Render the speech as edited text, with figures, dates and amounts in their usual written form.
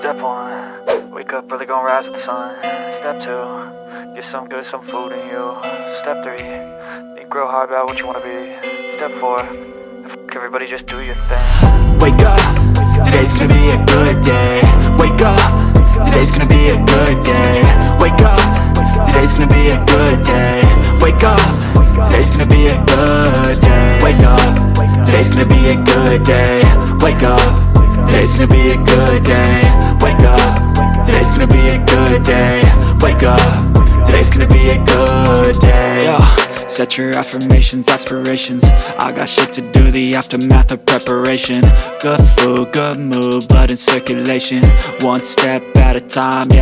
Step 1, wake up early, gonna rise with the sun. Step 2, get some good, some food in you. Step 3, think real hard about what you wanna be. Step 4, fuck everybody, just do your thing. Wake up, today's gonna be a good day. Wake up, today's gonna be a good day. Wake up, today's gonna be a good day. Wake up, today's gonna be a good day. Wake up, today's gonna be a good day. Wake up, today's gonna be a good day. Wake up, today's gonna be a good day. Wake up, today's gonna be a good day. Yo, set your affirmations, aspirations. I got shit to do, the aftermath of preparation. Good food, good mood, blood in circulation. One step at a time, yeah.